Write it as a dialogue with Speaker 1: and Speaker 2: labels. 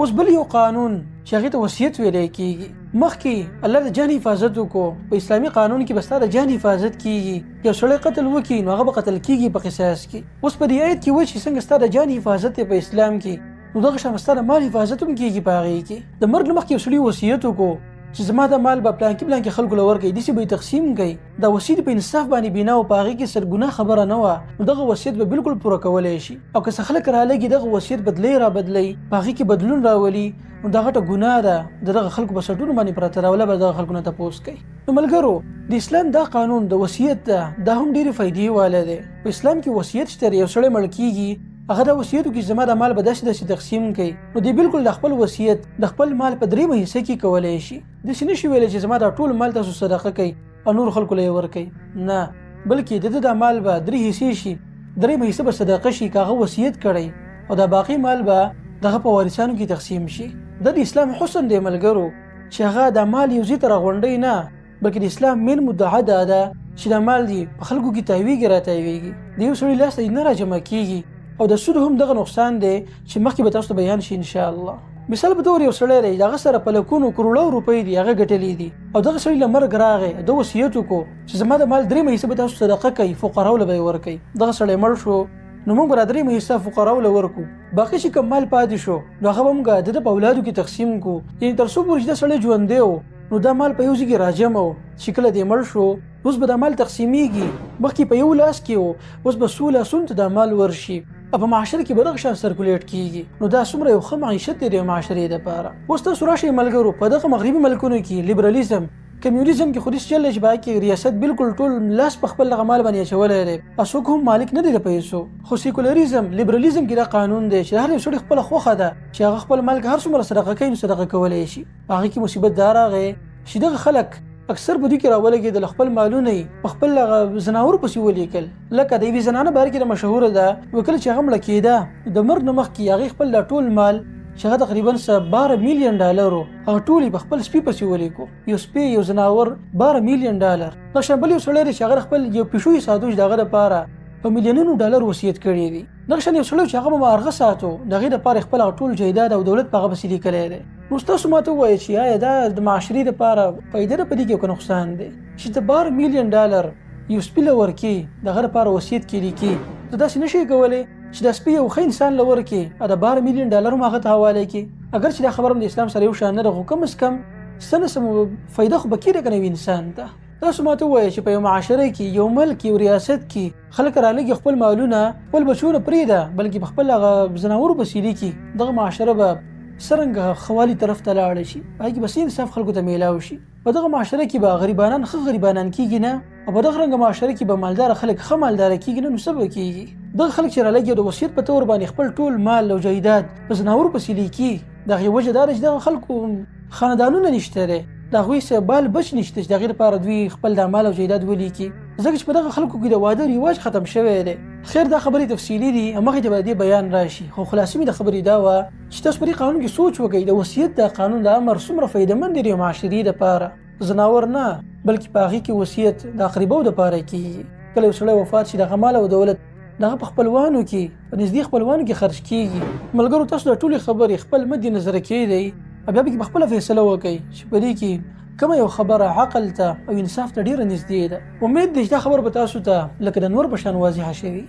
Speaker 1: اوس بل یو قانون چې هغې ته وصیت ویلی کېږي. مخکې الله د جان حفاظت وکړو، په اسلامي قانون کې به ستا د جان حفاظت کېږي. یو سړی قتل وکړي نو هغه به قتل کېږي په قصاص کې. اوس په دې آیت کې وایي چې څنګه ستا د جان حفاظت دی په اسلام کې، نو دغه شان ستا د مال حفاظت هم کېږي په هغې کې. د مرګ نه مخکې یو سړي وصیت وکړو چې زما د مال به پلانکي خلکو له ورکوي، داسې به یې تقسیم کوي. دا وصیت په انصاف باندې بنا و، په هغې کې سرګناه خبره نه وه، نو دغه وصیت به بالکل پوره کولی شي. او که څه خلک رالګي دغه وصیت بدلی را بدلی، په هغې کې بدلون راولي، نو دا غټه ګناه ده. د دغه خلکو په سرټونو باندې پرته راوله به دغه خلکو نه تپوس کوي. نو ملګرو، د اسلام دا قانون د وصیت ده، دا هم ډېرې فایدې واله دی. په اسلام کې وصیت شته، یو سړی مړ کېږي، هغه دا وصیت وکړي زما د مال به داسې تقسیم کوي، نو دی بالکل د خپل وصیت د خپل مال په 3 حصه کې کولی شي. داسې نشي ویلی چې زما دا ټول مال تاسو صدقه کوي او نور خلکو له یې ورکوي، نه، بلکې د ده دا مال به 3 حصې شي. 3 حصه به صدقه شي که هغه وصیت کړی، او دا باقي مال به دغه په وارثانو کې تقسیم شي. دا د اسلام حسن دی ملګرو، چې هغه دا مال یو ځای ته راغونډوي نه، بلکې د اسلام مین مدعا دا ده چې دا مال دی په خلکو کې تاویږي راتاویږي، د یو سړي لاس ته نه راجمع کېږي. او د سود هم دغه نقصان دی چې مخکې به تاسو ته بیان شي ان شاء الله. مثال په تور یو سړی دی، هغه سره په لکونو کروڑو روپۍ دي هغه ګټلې دي، او دغه سړي له مرګ راغی، د وصیت وکړو چې زما د مال 3 حصه به تاسو صدقه کوي، فقراو له به یې ورکوي. دغه سړی مړ شو، نو موږ به 3 حصه فقراو له ورکو، باقي چې کوم مال پاتې شو نو هغه به موږ د په اولادو کې تقسیم کړو. یعنې تر څو پورې چې دا سړی ژوندی و نو دا مال په یو ځای کې راجمع و، چې کله دی مړ شو اوس به دا مال تقسیمیږي. مخکې په یو لاس کې و، اوس به څو لاسونو ته دا مال ورشي، او په معاشره کې به دغه شان سرکولیټ کېږي. نو دا څومره یو ښه معیشت دی د معاشرې دپاره. اوس تاسو راشئ ملګرو، په دغه مغربي ملکونو کې لیبرالیزم، کمیونیزم کې خو داسې چل دی چې باید کې ریاست بالکل ټول لاس په خپل دغه مال باندې اچولی دی، او څوک هم مالک نه دی د پیسو. خو سیکولریزم، لیبرالیزم کې دا قانون دی چې هر یو سړي خپله خوښه ده چې هغه خپل مال که هر څومره صدقه کوي نو صدقه کولی شي. هغې کې مصیبت دا راغی چې دغه خلک اکثر په دوی کې راولګېدل، خپل مالونه یې په خپل زناورو پسې ولیکل. لکه د یوې زنانه باره کې مشهوره ده، وکله چې هغه مړه کېده د مرګ نه مخکې هغې خپل دا ټول مال چې هغه تقریبا $12 ملیون هغه ټول یې په خپل سپي پسې ولیکو. یو سپی، یو زناور، $12 ملیون. دا شان بل یو سړی دی چې هغه خپل یو پیشو یې ساتو چې د هغه دپاره په میلیونونو ډالر وصیت کړی دی. دغه شان یو سړی چې هغه به مارغه ساتو، د هغې دپاره خپل هغه ټول جایداد او دولت په هغه پسې لیکلی دی. نو تاسو ماته ووایئ چې آیا دا د معاشرې دپاره فایده ده په دې کې او که نقصان دی چې د $12 ملیون یو سپي له ورکړي، د هغه دپاره وصیت کې لیکي. ته داسې نشئ کولی چې دا سپي یو ښه انسان له ورکړي او د $12 ملیون هم هغه ته حواله کړي. اگر چې دا خبره هم د اسلام سره یو شان نه ده، خو کم از کم څه نه څه فایده خو به کېږي که نه وي انسان ته. تاسو ماته ووایئ چې په یو معاشره کې، یو ملک، یو ریاست کې خلک رالګي خپل مالونه خپل بچو نه پرېږده، بلکې په خپل هغه زناورو پسې لیکي، دغه معاشره به څرنګه خوالي طرف ته لاړه شي، هغې کې به څه انصاف خلکو ته میلاو شي. په دغه معاشره کې به غریبانان ښه غریبانان کېږي نه، او په دغه رنګه معاشره کې به مالداره خلک ښه مالداره کېږي نه، نو څه به کېږي؟ دغه خلک چې رالګي د وصیت په طور باندې خپل ټول مال او جایداد په زناورو پسې لیکي، د هغې وجه دا ده چې دغه خلکو خاندانونه نشته دی، د هغوی څه بال بچ نشته چې د هغې لپاره دوی خپل دا مال او جایداد ولیکي، ځکه چې په دغه خلکو کې د واده رواج ختم شوی دی. خیر دا خبرې تفصیلي دي، مخکې ته به د دې بیان راشي، خو خلاصه مې د خبرې دا وه چې تاسو په دې قانون کې سوچ وکړئ، د وصیت دا قانون، دا امر څومره فایدهمند دی د معاشرې دپاره. زناور نه، بلکې په هغې کې وصیت د اقرباو دپاره کېږي. کله یو سړی وفات شي، دغه مال او دولت دغه په خپلوانو کې، په نږدې خپلوانو کې خرج کېږي. ملګرو، تاسو دا ټولې خبرې خپل مد نظره کېدی، بیا به کې په خپله فیصله وکړئ چې په دې کې کومه یو خبره عقل ته او انصاف ته ډېره نږدې ده. امید دی چې دا خبره به تاسو ته لکه د نور په شان واضحه شوي.